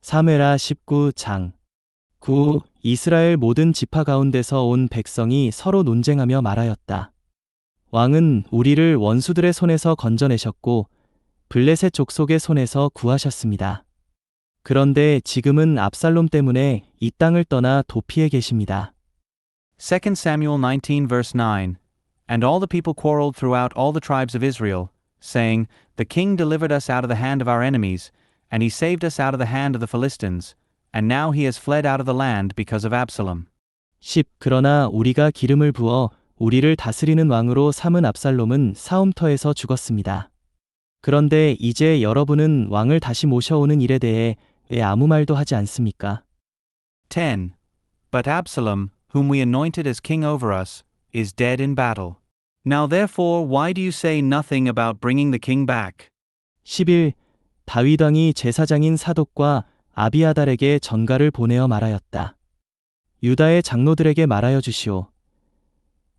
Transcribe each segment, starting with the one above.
사무엘하 19장 9. 이스라엘 모든 지파 가운데서 온 백성이 서로 논쟁하며 말하였다. 왕은 우리를 원수들의 손에서 건져내셨고 블레셋 족속의 손에서 구하셨습니다. 그런데 지금은 압살롬 때문에 이 땅을 떠나 도피해 계십니다. 2 Samuel 19 verse 9. And all the people quarreled throughout all the tribes of Israel, saying, The king delivered us out of the hand of our enemies, and he saved us out of the hand of the Philistines, and now he has fled out of the land because of Absalom. 10. 그러나 우리가 기름을 부어 우리를 다스리는 왕으로 삼은 압살롬은 싸움터에서 죽었습니다. 그런데 이제 여러분은 왕을 다시 모셔오는 일에 대해 왜 아무 말도 하지 않습니까? 10. But Absalom, whom we anointed as king over us, is dead in battle. Now therefore why do you say nothing about bringing the king back? 11. 다윗 왕이 제사장인 사독과 아비아달에게 전가를 보내어 말하였다. 유다의 장로들에게 말하여 주시오.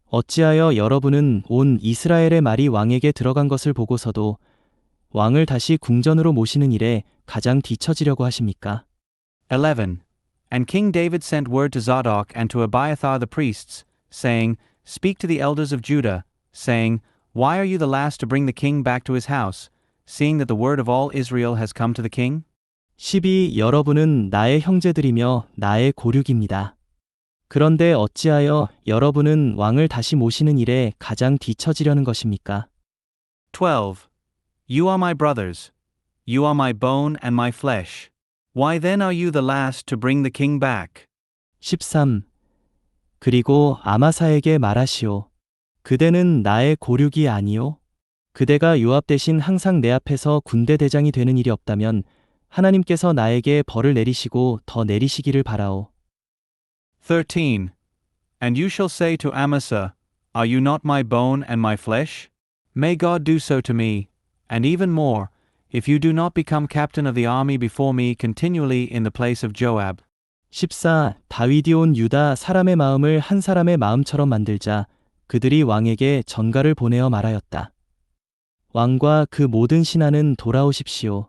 어찌하여 여러분은 온 이스라엘의 말이 왕에게 들어간 것을 보고서도 왕을 다시 궁전으로 모시는 일에 가장 뒤처지려고 하십니까? 11. And King David sent word to Zadok and to Abiathar the priests, saying, Speak to the elders of Judah, saying, Why are you the last to bring the king back to his house, seeing that the word of all Israel has come to the king? 12. 여러분은 나의 형제들이며 나의 고륙입니다. 그런데 어찌하여 여러분은 왕을 다시 모시는 일에 가장 뒤처지려는 것입니까? 12. You are my brothers. You are my bone and my flesh. Why then are you the last to bring the king back? 13. 그리고 아마사에게 말하시오. 그대는 나의 고륙이 아니오? 그대가 요압 대신 항상 내 앞에서 군대 대장이 되는 일이 없다면 하나님께서 나에게 벌을 내리시고 더 내리시기를 바라오. 13. And you shall say to Amasa, Are you not my bone and my flesh? May God do so to me, and even more, if you do not become captain of the army before me continually in the place of Joab. 14. 다윗이 온 유다 사람의 마음을 한 사람의 마음처럼 만들자 그들이 왕에게 전가를 보내어 말하였다. 왕과 그 모든 신하는 돌아오십시오.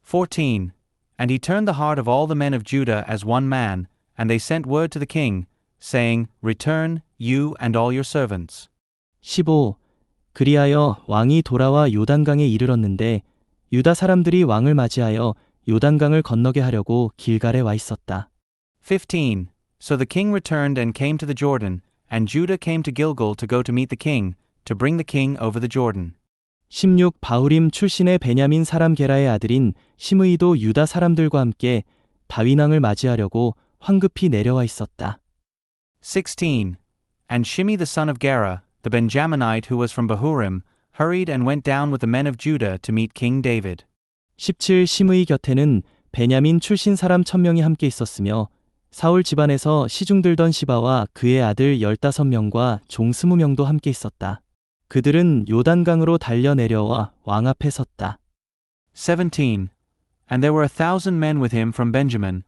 14. And he turned the heart of all the men of Judah as one man, and they sent word to the king, saying, Return, you and all your servants. 15. 그리하여 왕이 돌아와 요단강에 이르렀는데 유다 사람들이 왕을 맞이하여 요단강을 건너게 하려고 길갈에 와 있었다. 15. So the king returned and came to the Jordan, and Judah came to Gilgal to go to meet the king, to bring the king over the Jordan. 16. 바후림 출신의 베냐민 사람 게라의 아들인 시므이도 유다 사람들과 함께 다윗 왕을 맞이하려고 황급히 내려와 있었다. 16. And Shimei the son of Gera, the Benjaminite who was from Bahurim, hurried and went down with the men of Judah to meet King David. 17. 시므이 곁에는 베냐민 출신 사람 1000명이 함께 있었으며 사울 집안에서 시중들던 시바와 그의 아들 15명과 종 20명도 함께 있었다. 그들은 요단강으로 달려 내려와 왕 앞에 섰다. 17. And there were 1,000 men with him from Benjamin,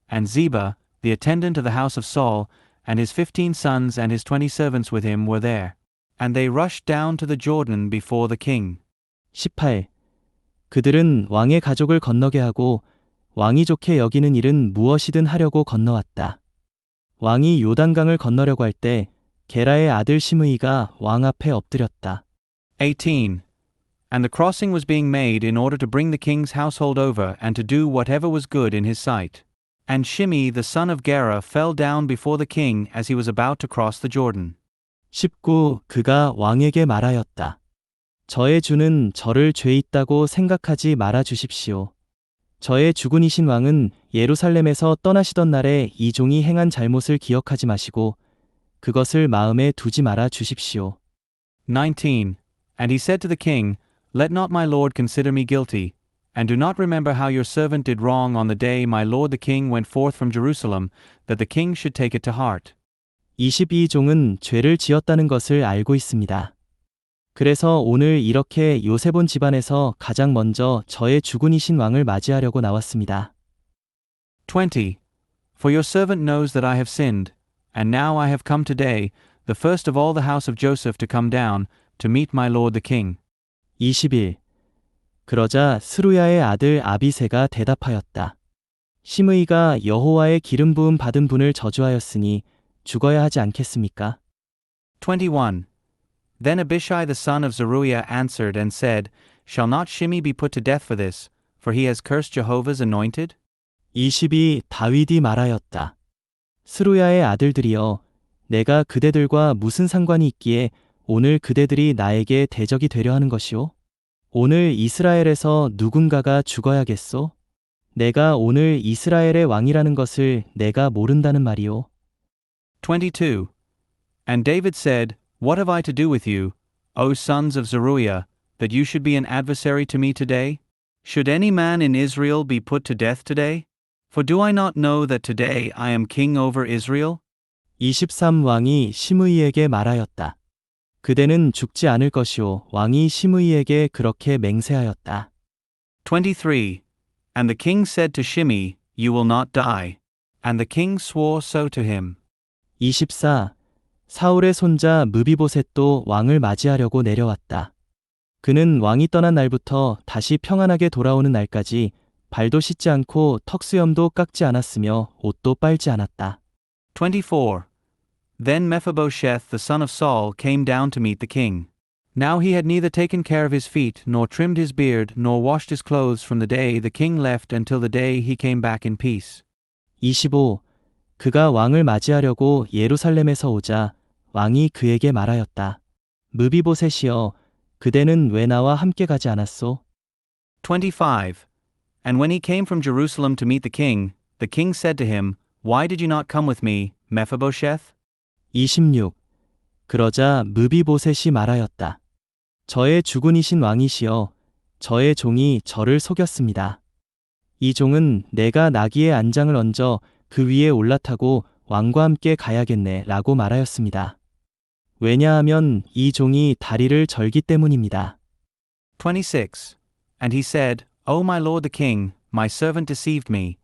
and Ziba, the attendant of the house of Saul, and his 15 sons and his 20 servants with him were there. And they rushed down to the Jordan before the king. 18. 그들은 왕의 가족을 건너게 하고 왕이 좋게 여기는 일은 무엇이든 하려고 건너왔다. 왕이 요단강을 건너려고 할 때 게라의 아들 시므이가 왕 앞에 엎드렸다. 18. And the crossing was being made in order to bring the king's household over and to do whatever was good in his sight. And Shimei the son of Gera fell down before the king as he was about to cross the Jordan. 19. 그가 왕에게 말하였다. 저의 주는 저를 죄 있다고 생각하지 말아 주십시오. 저의 주군이신 왕은 예루살렘에서 떠나시던 날에 이 종이 행한 잘못을 기억하지 마시고 그것을 마음에 두지 말아 주십시오. 19. And he said to the king, Let not my lord consider me guilty, and do not remember how your servant did wrong on the day my lord the king went forth from Jerusalem, that the king should take it to heart. 22종은 죄를 지었다는 것을 알고 있습니다. 그래서 오늘 이렇게 요셉온 집안에서 가장 먼저 저의 주군이신 왕을 맞이하려고 나왔습니다. 20. For your servant knows that I have sinned, and now I have come today, the first of all the house of Joseph to come down, to meet my lord the king. 21. 그러자 스루야의 아들 아비새가 대답하였다. 시므이가 여호와의 기름 부음 받은 분을 저주하였으니 죽어야 하지 않겠습니까? 21. Then Abishai the son of Zeruiah answered and said, Shall not Shimei be put to death for this, for he has cursed Jehovah's anointed? 22. 다윗이 말하였다. 스루야의 아들들이여, 내가 그대들과 무슨 상관이 있기에 오늘 그대들이 나에게 대적이 되려 하는 것이오? 오늘 이스라엘에서 누군가가 죽어야겠소? 내가 오늘 이스라엘의 왕이라는 것을 내가 모른다는 말이오. 22. And David said, What have I to do with you, O sons of Zeruiah, that you should be an adversary to me today? Should any man in Israel be put to death today? For do I not know that today I am king over Israel? 23. 왕이 시므이에게 말하였다. 그대는 죽지 않을 것이오. 왕이 시므이에게 그렇게 맹세하였다. 23. And the king said to Shimei, You will not die. And the king swore so to him. 24. 사울의 손자 무비보셋도 왕을 맞이하려고 내려왔다. 그는 왕이 떠난 날부터 다시 평안하게 돌아오는 날까지 발도 씻지 않고 턱수염도 깎지 않았으며 옷도 빨지 않았다. 24. Then Mephibosheth the son of Saul came down to meet the king. Now he had neither taken care of his feet, nor trimmed his beard, nor washed his clothes from the day the king left until the day he came back in peace. 25. 그가 왕을 맞이하려고 예루살렘에서 오자 왕이 그에게 말하였다. 무비보셋이여, 그대는 왜 나와 함께 가지 않았소? 25. And when he came from Jerusalem to meet the king said to him, Why did you not come with me, Mephibosheth? 26. 그러자 무비보셋이 말하였다. 저의 주군이신 왕이시여, 저의 종이 저를 속였습니다. 이 종은 내가 나귀의 안장을 얹어 그 위에 올라타고 왕과 함께 가야겠네 라고 말하였습니다. 왜냐하면 이 종이 다리를 절기 때문입니다. 26. And he said, O my lord the king, my servant deceived me.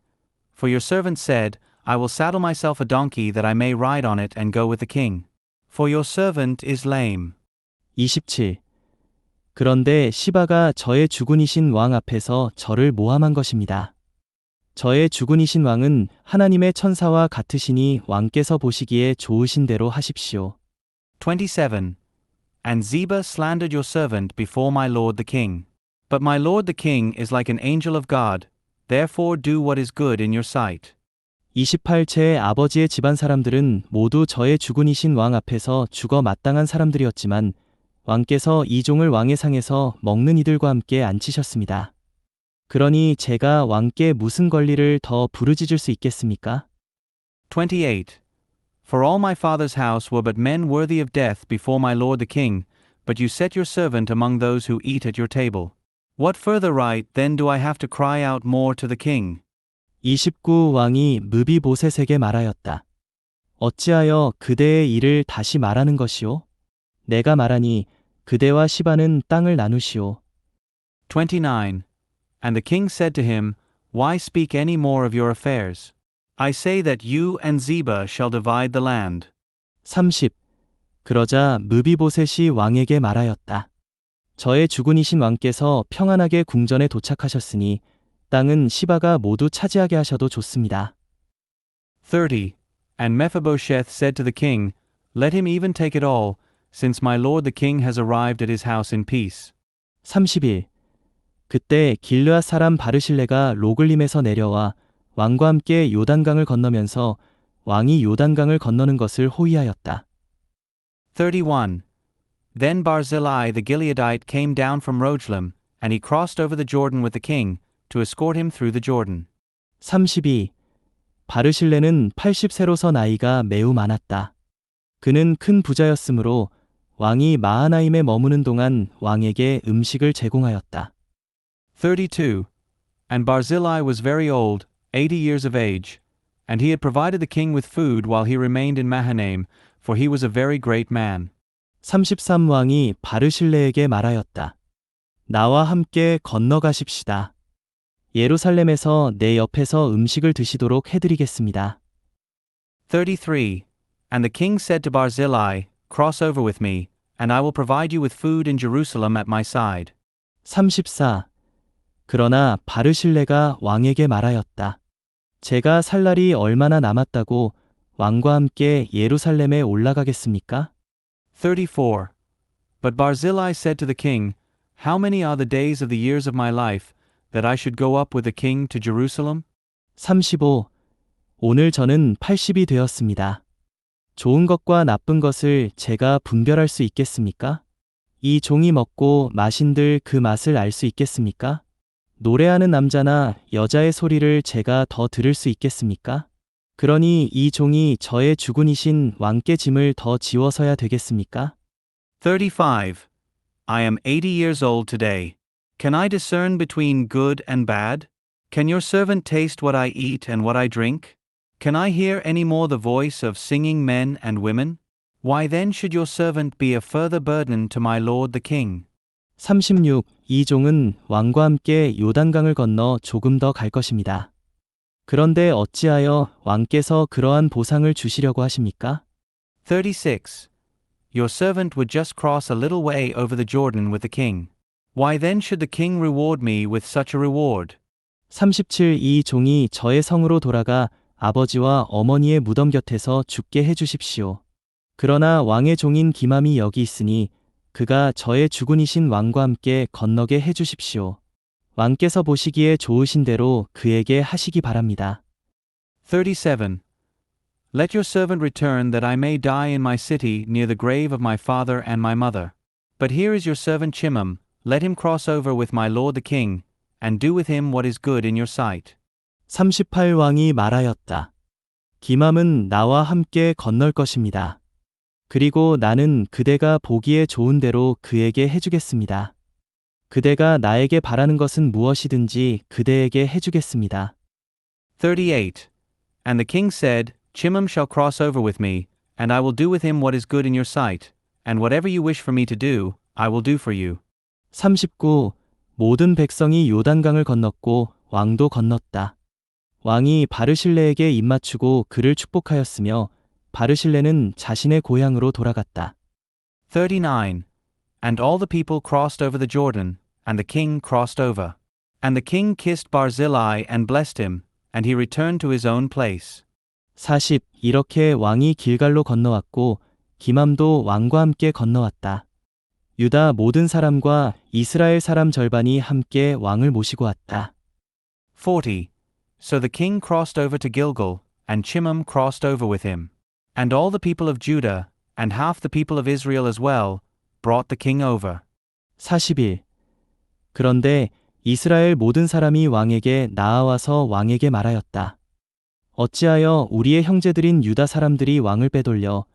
For your servant said, I will saddle myself a donkey that I may ride on it and go with the king. For your servant is lame. 27. 그런데 시바가 저의 주군이신 왕 앞에서 저를 모함한 것입니다. 저의 주군이신 왕은 하나님의 천사와 같으시니 왕께서 보시기에 좋으신 대로 하십시오. 27. And Ziba slandered your servant before my lord the king. But my lord the king is like an angel of God, therefore do what is good in your sight. 28. 제 아버지의 집안 사람들은 모두 저의 주군이신 왕 앞에서 죽어 마땅한 사람들이었지만 왕께서 이 종을 왕의 상에서 먹는 이들과 함께 앉히셨습니다. 그러니 제가 왕께 무슨 권리를 더 부르짖을 수 있겠습니까? 28. For all my father's house were but men worthy of death before my lord the king, but you set your servant among those who eat at your table. What further right then do I have to cry out more to the king? 29. 왕이 무비보셋에게 말하였다. 어찌하여 그대의 일을 다시 말하는 것이오? 내가 말하니 그대와 시바는 땅을 나누시오. 29. And the king said to him, Why speak any more of your affairs? I say that you and Ziba shall divide the land. 30. 그러자 무비보셋이 왕에게 말하였다. 저의 주군이신 왕께서 평안하게 궁전에 도착하셨으니 땅은 시바가 모두 차지하게 하셔도 좋습니다. 30. And Mephibosheth said to the king, Let him even take it all, since my lord the king has arrived at his house in peace. 31. 그때 길르앗 사람 바르실레가 로글림에서 내려와 왕과 함께 요단강을 건너면서 왕이 요단강을 건너는 것을 호위하였다. 31. Then Barzillai the Gileadite came down from Rogelim, and he crossed over the Jordan with the king, to escort him through the Jordan. 32. 바르실레는 80세로서 나이가 매우 많았다. 그는 큰 부자였으므로 왕이 마하나임에 머무는 동안 왕에게 음식을 제공하였다. 32. And Barzillai was very old, 80 years of age, and he had provided the king with food while he remained in Mahanaim, for he was a very great man. 33. 왕이 바르실레에게 말하였다. 나와 함께 건너가십시다. 예루살렘에서 내 옆에서 음식을 드시도록 해드리겠습니다. 33. And the king said to Barzillai, Cross over with me, and I will provide you with food in Jerusalem at my side. 34. 그러나 바르실레가 왕에게 말하였다. 제가 살 날이 얼마나 남았다고 왕과 함께 예루살렘에 올라가겠습니까? 34. But Barzillai said to the king, How many are the days of the years of my life, that I should go up with the king to Jerusalem? 35. 오늘 저는 80이 되었습니다. 좋은 것과 나쁜 것을 제가 분별할 수 있겠습니까? 이 종이 먹고 마신들 그 맛을 알 수 있겠습니까? 노래하는 남자나 여자의 소리를 제가 더 들을 수 있겠습니까? 그러니 이 종이 저의 주군이신 왕께 짐을 더 지워서야 되겠습니까? 35. I am 80 years old today. Can I discern between good and bad? Can your servant taste what I eat and what I drink? Can I hear any more the voice of singing men and women? Why then should your servant be a further burden to my lord the king? 36. 이 종은 왕과 함께 요단강을 건너 조금 더 갈 것입니다. 그런데 어찌하여 왕께서 그러한 보상을 주시려고 하십니까? 36. Your servant would just cross a little way over the Jordan with the king. Why then should the king reward me with such a reward? 37. 이 종이 저의 성으로 돌아가 아버지와 어머니의 무덤 곁에서 죽게 해주십시오. 그러나 왕의 종인 기맘이 여기 있으니 그가 저의 주군이신 왕과 함께 건너게 해주십시오. 왕께서 보시기에 좋으신 대로 그에게 하시기 바랍니다. 37. Let your servant return that I may die in my city near the grave of my father and my mother. But here is your servant Chimham, let him cross over with my lord the king, and do with him what is good in your sight. 38. 왕이 말하였다. 기맘은 나와 함께 건널 것입니다. 그리고 나는 그대가 보기에 좋은 대로 그에게 해주겠습니다. 그대가 나에게 바라는 것은 무엇이든지 그대에게 해주겠습니다. 38. And the king said, Chimham shall cross over with me, and I will do with him what is good in your sight, and whatever you wish for me to do, I will do for you. 39. 모든 백성이 요단강을 건넜고 왕도 건넜다. 왕이 바르실레에게 입맞추고 그를 축복하였으며 바르실레는 자신의 고향으로 돌아갔다. 39. And all the people crossed over the Jordan, and the king crossed over. And the king kissed Barzillai and blessed him, and he returned to his own place. 40. 이렇게 왕이 길갈로 건너왔고 기맘도 왕과 함께 건너왔다. 유다 모든 사람과 이스라엘 사람 절반이 함께 왕을 모시고 왔다. 40. So the king crossed over to Gilgal, and Chimham crossed over with him. And all the people of Judah, and half the people of Israel as well, brought the king over. 41. 그런데 이스라엘 모든 사람이 왕에게 나아와서 왕에게 말하였다. 어찌하여 우리의 형제들인 유다 사람들이 왕을 빼돌려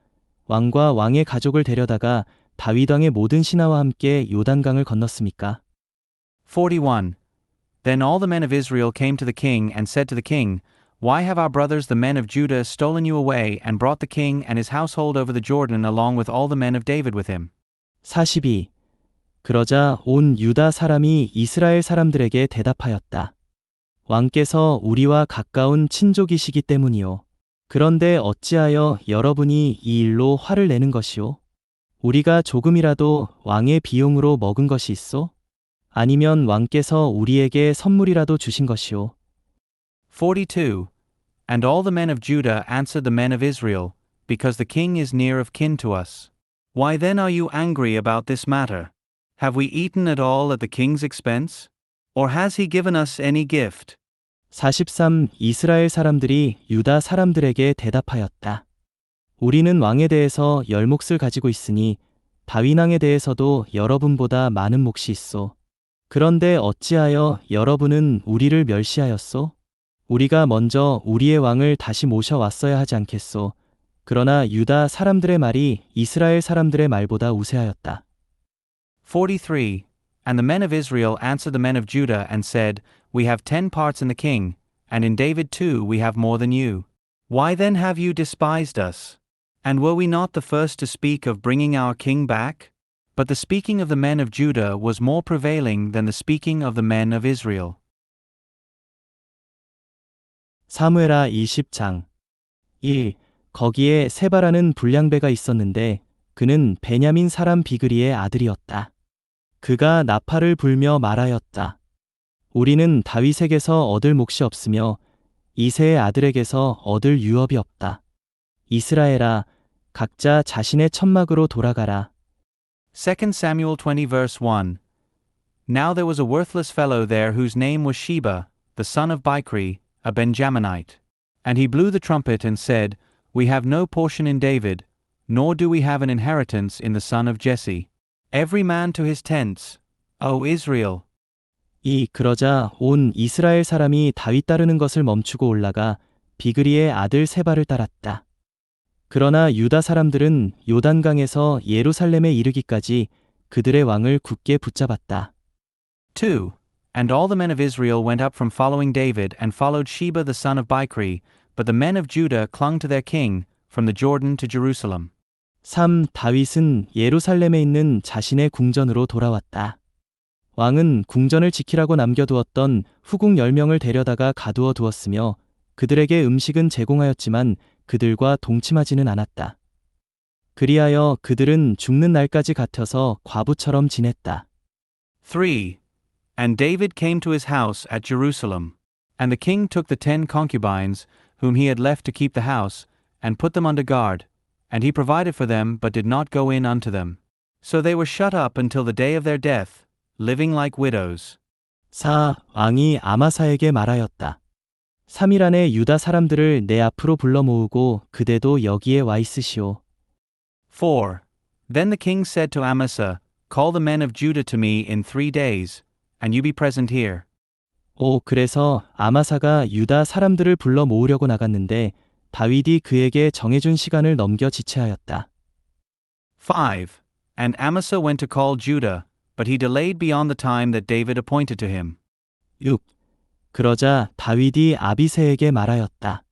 왕과 왕의 가족을 데려다가 다윗 왕의 모든 신하와 함께 요단강을 건넜습니까? 41. Then all the men of Israel came to the king and said to the king, Why have our brothers the men of Judah stolen you away and brought the king and his household over the Jordan along with all the men of David with him? 42. 그러자 온 유다 사람이 이스라엘 사람들에게 대답하였다. 왕께서 우리와 가까운 친족이시기 때문이요. 그런데 어찌하여 여러분이 이 일로 화를 내는 것이오? 우리가 조금이라도 왕의 비용으로 먹은 것이 있어? 아니면 왕께서 우리에게 선물이라도 주신 것이오? 42. And all the men of Judah answered the men of Israel, Because the king is near of kin to us. Why then are you angry about this matter? Have we eaten at all at the king's expense? Or has he given us any gift? 43. 이스라엘 사람들이 유다 사람들에게 대답하였다. 우리는 왕에 대해서 10몫을 가지고 있으니 다윗 왕에 대해서도 여러분보다 많은 몫이 있소. 그런데 어찌하여 여러분은 우리를 멸시하였소? 우리가 먼저 우리의 왕을 다시 모셔왔어야 하지 않겠소. 그러나 유다 사람들의 말이 이스라엘 사람들의 말보다 우세하였다. 43. And the men of Israel answered the men of Judah and said, We have 10 parts in the king, and in David too we have more than you. Why then have you despised us? And were we not the first to speak of bringing our king back? But the speaking of the men of Judah was more prevailing than the speaking of the men of Israel. 사무엘하 20장 1. 거기에 세바라는 불량배가 있었는데 그는 베냐민 사람 비그리의 아들이었다. 그가 나팔을 불며 말하였다. 우리는 다윗에게서 얻을 몫이 없으며 이새의 아들에게서 얻을 유업이 없다. 이스라엘아, 각자 자신의 천막으로 돌아가라. 2 Samuel 20 verse 1. Now there was a worthless fellow there whose name was Sheba, the son of Bichri, a Benjaminite. And he blew the trumpet and said, We have no portion in David, nor do we have an inheritance in the son of Jesse. Every man to his tents, O Israel. 그러자 온 이스라엘 사람이 다윗 따르는 것을 멈추고 올라가 비그리의 아들 세바를 따랐다. 그러나 유다 사람들은 요단강에서 예루살렘에 이르기까지 그들의 왕을 굳게 붙잡았다. 2. And all the men of Israel went up from following David and followed Sheba the son of Bichri, but the men of Judah clung to their king, from the Jordan to Jerusalem. 3. 다윗은 예루살렘에 있는 자신의 궁전으로 돌아왔다. 왕은 궁전을 지키라고 남겨두었던 후궁 10명을 데려다가 가두어 두었으며 그들에게 음식은 제공하였지만 그들과 동침하지는 않았다. 그리하여 그들은 죽는 날까지 갇혀서 과부처럼 지냈다. 3. And David came to his house at Jerusalem. And the king took the 10 concubines, whom he had left to keep the house, and put them under guard. And he provided for them, but did not go in unto them. So they were shut up until the day of their death, living like widows. 4. 왕이 아마사에게 말하였다. 3일 안에 유다 사람들을 내 앞으로 불러 모으고 그대도 여기에 와 있으시오. 4. Then the king said to Amasa, Call the men of Judah to me in 3 days, and you be present here. 5. 그래서 아마사가 유다 사람들을 불러 모으려고 나갔는데 다윗이 그에게 정해준 시간을 넘겨 지체하였다. 5. And Amasa went to call Judah, but he delayed beyond the time that David appointed to him. 6. 그러자 다윗이 아비새에게 말하였다.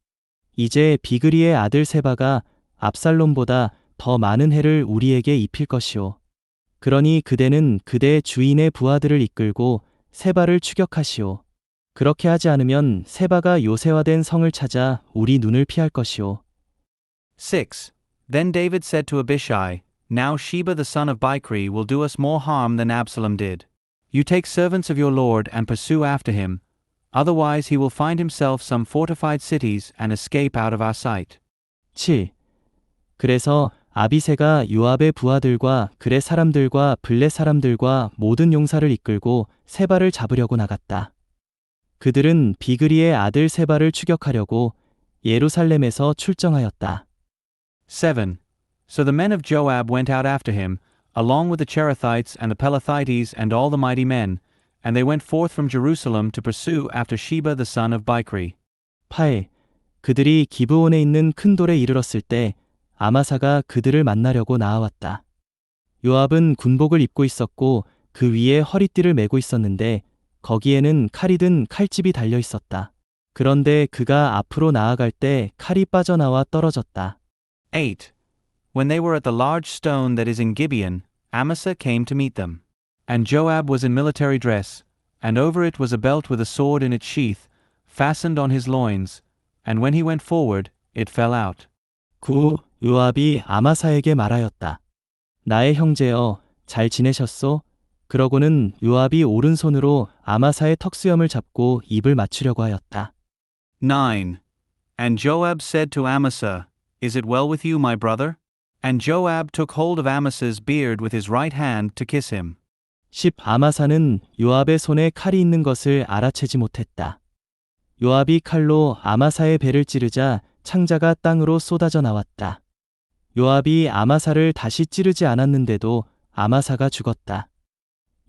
이제 비그리의 아들 세바가 압살롬보다 더 많은 해를 우리에게 입힐 것이오. 그러니 그대는 그대의 주인의 부하들을 이끌고 세바를 추격하시오. 그렇게 하지 않으면 세바가 요새화된 성을 찾아 우리 눈을 피할 것이오. 6. Then David said to Abishai, Now Sheba the son of Bichri will do us more harm than Absalom did. You take servants of your lord and pursue after him, otherwise he will find himself some fortified cities and escape out of our sight. 7. 그래서 아비새가 요압의 부하들과 그의 사람들과 블레 사람들과 모든 용사를 이끌고 세바를 잡으려고 나갔다. 그들은 비그리의 아들 세바를 추격하려고 예루살렘에서 출정하였다. 7. So the men of Joab went out after him, along with the Cherethites and the Pelethites and all the mighty men, and they went forth from Jerusalem to pursue after Sheba the son of Bichri. 8. 그들이 기브온에 있는 큰 돌에 이르렀을 때 아마사가 그들을 만나려고 나아왔다. 요압은 군복을 입고 있었고 그 위에 허리띠를 메고 있었는데 거기에는 칼이 든 칼집이 달려 있었다. 그런데 그가 앞으로 나아갈 때 칼이 빠져나와 떨어졌다. 8. When they were at the large stone that is in Gibeon, Amasa came to meet them. And Joab was in military dress, and over it was a belt with a sword in its sheath, fastened on his loins, and when he went forward, it fell out. 9. 요압이 아마사에게 말하였다. 나의 형제여, 잘 지내셨소? 그러고는 요압이 오른손으로 아마사의 턱수염을 잡고 입을 맞추려고 하였다. 9. And Joab said to Amasa, Is it well with you, my brother? And Joab took hold of Amasa's beard with his right hand to kiss him. 10. 아마사는 요압의 손에 칼이 있는 것을 알아채지 못했다. 요압이 칼로 아마사의 배를 찌르자 창자가 땅으로 쏟아져 나왔다. 요압이 아마사를 다시 찌르지 않았는데도 아마사가 죽었다.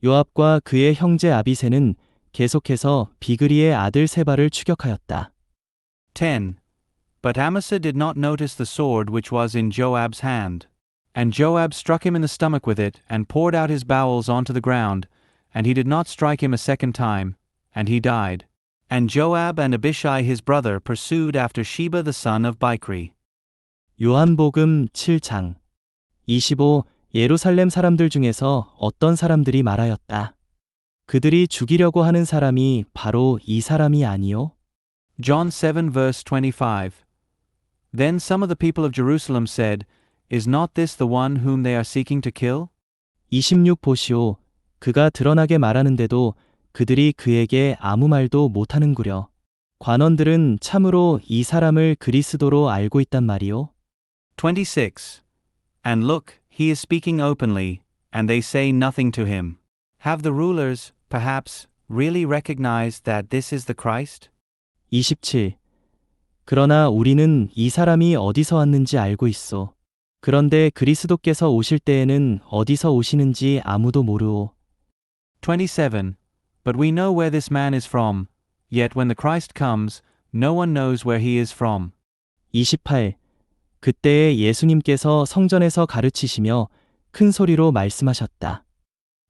요압과 그의 형제 아비새는 계속해서 비그리의 아들 세바를 추격하였다. 10. But Amasa did not notice the sword which was in Joab's hand. And Joab struck him in the stomach with it, and poured out his bowels onto the ground, and he did not strike him a second time, and he died. And Joab and Abishai his brother pursued after Sheba the son of Bichri. 요한복음 7장 25. 예루살렘 사람들 중에서 어떤 사람들이 말하였다. 그들이 죽이려고 하는 사람이 바로 이 사람이 아니요? John 7 verse 25. Then some of the people of Jerusalem said, Is not this the one whom they are seeking to kill? 26. 보시오. 그가 드러나게 말하는데도 그들이 그에게 아무 말도 못하는구려. 관원들은 참으로 이 사람을 그리스도로 알고 있단 말이요. 26. And look, he is speaking openly, and they say nothing to him. Have the rulers, perhaps, really recognized that this is the Christ? 27. 그러나 우리는 이 사람이 어디서 왔는지 알고 있소. 그런데 그리스도께서 오실 때에는 어디서 오시는지 아무도 모르오. 27. But we know where this man is from, yet when the Christ comes, no one knows where he is from. 28. 그때에 예수님께서 성전에서 가르치시며 큰 소리로 말씀하셨다.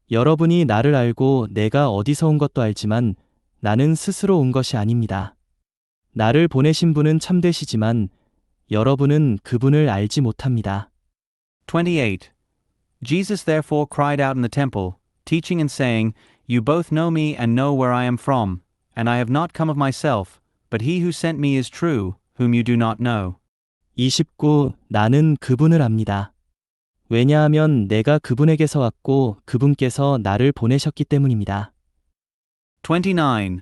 여러분이 나를 알고 내가 어디서 온 것도 알지만 나는 스스로 온 것이 아닙니다. 나를 보내신 분은 참되시지만 여러분은 그분을 알지 못합니다. 28. Jesus therefore cried out in the temple, teaching and saying, You both know me and know where I am from, and I have not come of myself, but he who sent me is true, whom you do not know. 29. 나는 그분을 압니다. 왜냐하면 내가 그분에게서 왔고 그분께서 나를 보내셨기 때문입니다. 29.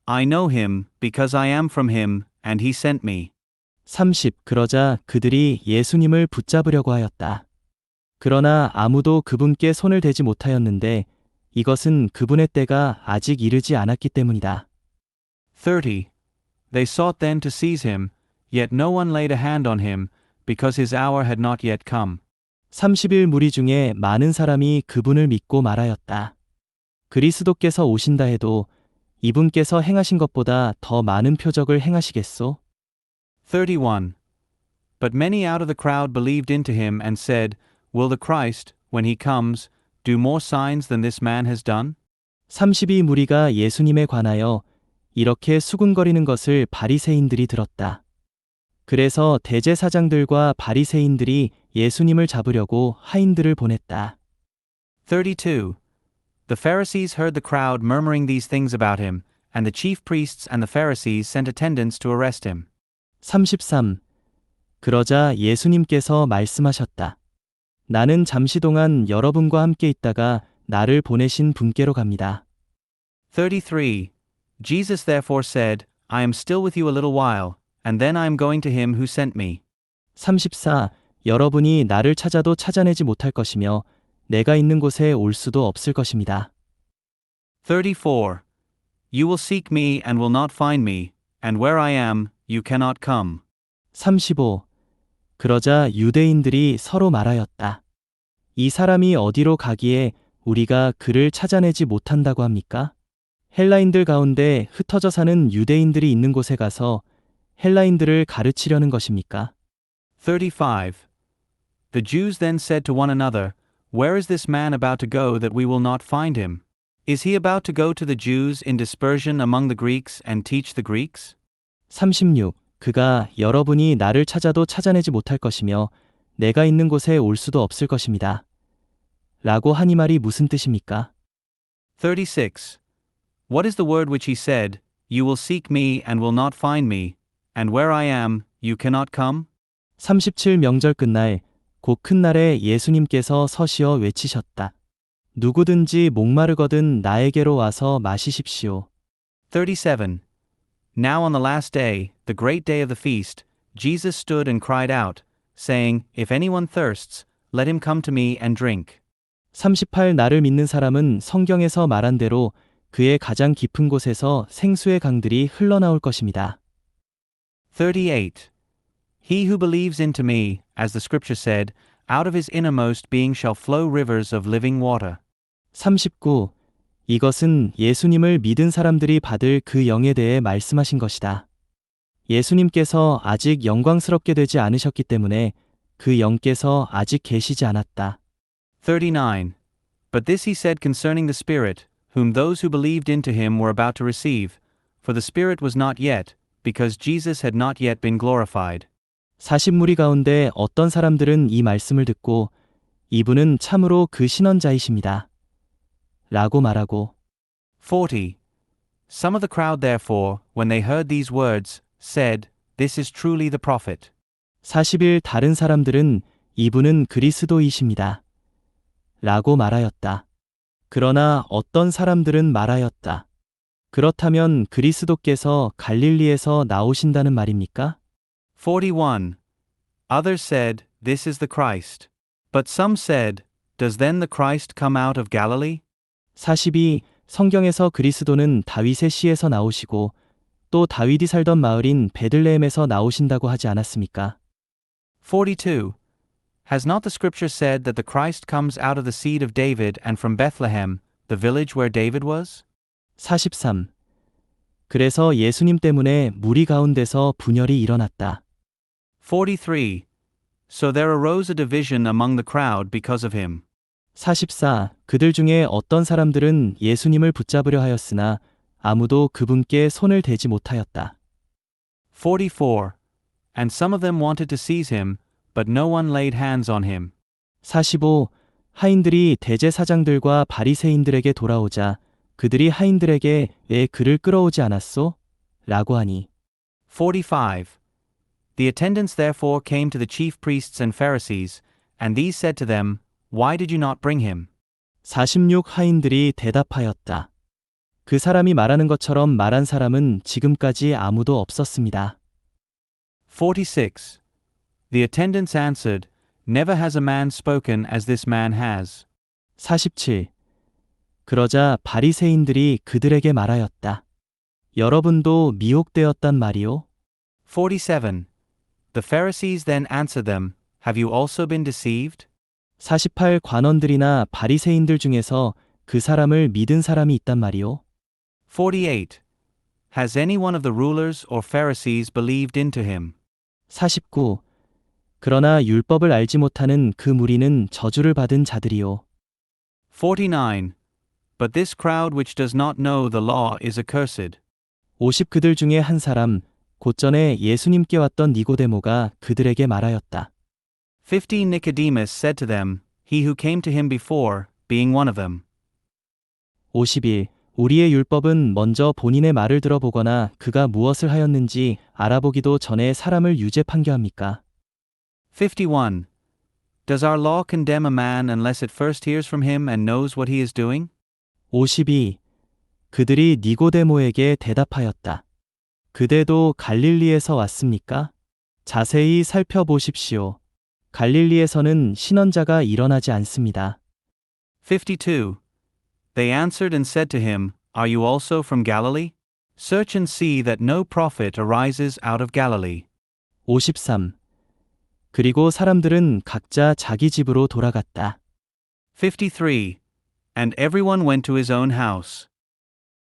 I know him, because I am from him, and he sent me. 30. 그러자 그들이 예수님을 붙잡으려고 하였다. 그러나 아무도 그분께 손을 대지 못하였는데 이것은 그분의 때가 아직 이르지 않았기 때문이다. 30. They sought then to seize him, yet no one laid a hand on him, because his hour had not yet come. 30일 무리 중에 많은 사람이 그분을 믿고 말하였다. 그리스도께서 오신다 해도 이분께서 행하신 것보다 더 많은 표적을 행하시겠소? 31. But many out of the crowd believed into him and said, Will the Christ, when he comes, do more signs than this man has done? 32 무리가 예수님에 관하여 이렇게 수군거리는 것을 바리새인들이 들었다. 그래서 대제사장들과 바리새인들이 예수님을 잡으려고 하인들을 보냈다. 32. The Pharisees heard the crowd murmuring these things about him, and the chief priests and the Pharisees sent attendants to arrest him. 33. 그러자 예수님께서 말씀하셨다. 나는 잠시 동안 여러분과 함께 있다가 나를 보내신 분께로 갑니다. 33. Jesus therefore said, I am still with you a little while, and then I am going to him who sent me. 34. 여러분이 나를 찾아도 찾아내지 못할 것이며 내가 있는 곳에 올 수도 없을 것입니다. 34. You will seek me and will not find me, and where I am, you cannot come. 35. 그러자 유대인들이 서로 말하였다. 이 사람이 어디로 가기에 우리가 그를 찾아내지 못한다고 합니까? 헬라인들 가운데 흩어져 사는 유대인들이 있는 곳에 가서 헬라인들을 가르치려는 것입니까? 35. The Jews then said to one another, Where is this man about to go that we will not find him? Is he about to go to the Jews in dispersion among the Greeks and teach the Greeks? 36. 그가 여러분이 나를 찾아도 찾아내지 못할 것이며 내가 있는 곳에 올 수도 없을 것입니다. 라고 한 이 말이 무슨 뜻입니까? 36. What is the word which he said, You will seek me and will not find me, and where I am, you cannot come? 37 명절 끝날 곧 큰 날에 예수님께서 서시어 외치셨다. 누구든지 목마르거든 나에게로 와서 마시십시오. 37. Now on the last day, the great day of the feast, Jesus stood and cried out, saying, If anyone thirsts, let him come to me and drink. 38 나를 믿는 사람은 성경에서 말한 대로 그의 가장 깊은 곳에서 생수의 강들이 흘러나올 것입니다. 38. He who believes into me, as the scripture said, out of his innermost being shall flow rivers of living water. 39. 이것은 예수님을 믿은 사람들이 받을 그 영에 대해 말씀하신 것이다. 예수님께서 아직 영광스럽게 되지 않으셨기 때문에 그 영께서 아직 계시지 않았다. 39. But this he said concerning the Spirit, whom those who believed into him were about to receive, for the Spirit was not yet, because Jesus had not yet been glorified. 40무리 가운데 어떤 사람들은 이 말씀을 듣고 이분은 참으로 그 신원자이십니다. 라고 말하고 40. Some of the crowd therefore, when they heard these words, said, This is truly the prophet. 40일 다른 사람들은 이분은 그리스도이십니다. 라고 말하였다. 그러나 어떤 사람들은 말하였다. 그렇다면 그리스도께서 갈릴리에서 나오신다는 말입니까? 41. Others said, This is the Christ. But some said, Does then the Christ come out of Galilee? 42. 성경에서 그리스도는 다윗의 씨에서 나오시고 또 다윗이 살던 마을인 베들레헴에서 나오신다고 하지 않았습니까? 42. Has not the scripture said that the Christ comes out of the seed of David and from Bethlehem, the village where David was? 43. 그래서 예수님 때문에 무리 가운데서 분열이 일어났다. 43. So there arose a division among the crowd because of him. 44. 그들 중에 어떤 사람들은 예수님을 붙잡으려 하였으나 아무도 그분께 손을 대지 못하였다. 44. And some of them wanted to seize him, but no one laid hands on him. 45. 하인들이 대제사장들과 바리새인들에게 돌아오자 그들이 하인들에게 왜 그를 끌어오지 않았소? 라고 하니 45. The attendants therefore came to the chief priests and Pharisees, and these said to them, Why did you not bring him? 46. 하인들이 대답하였다. 그 사람이 말하는 것처럼 말한 사람은 지금까지 아무도 없었습니다. 46. The attendants answered, Never has a man spoken as this man has. 47. 그러자 바리새인들이 그들에게 말하였다. 여러분도 미혹되었단 말이오? 47. The Pharisees then answered them, Have you also been deceived? 48. 관원들이나 바리새인들 중에서 그 사람을 믿은 사람이 있단 말이오? 48. Has any one of the rulers or Pharisees believed into him? 49. 그러나 율법을 알지 못하는 그 무리는 저주를 받은 자들이요. 49. But this crowd which does not know the law is accursed. 50. 그들 중에 한 사람, 곧전에 예수님께 왔던 니고데모가 그들에게 말하였다. 50. Nicodemus said to them, He who came to him before, being one of them. 51. 우리의 율법은 먼저 본인의 말을 들어보거나 그가 무엇을 하였는지 알아보기도 전에 사람을 유죄 판결합니까? 51. Does our law condemn a man unless it first hears from him and knows what he is doing? 52. 그들이 니고데모에게 대답하였다. 그대도 갈릴리에서 왔습니까? 자세히 살펴보십시오. 갈릴리에서는 신언자가 일어나지 않습니다. 52. They answered and said to him, Are you also from Galilee? Search and see that no prophet arises out of Galilee. 53. 그리고 사람들은 각자 자기 집으로 돌아갔다. 53. And everyone went to his own house.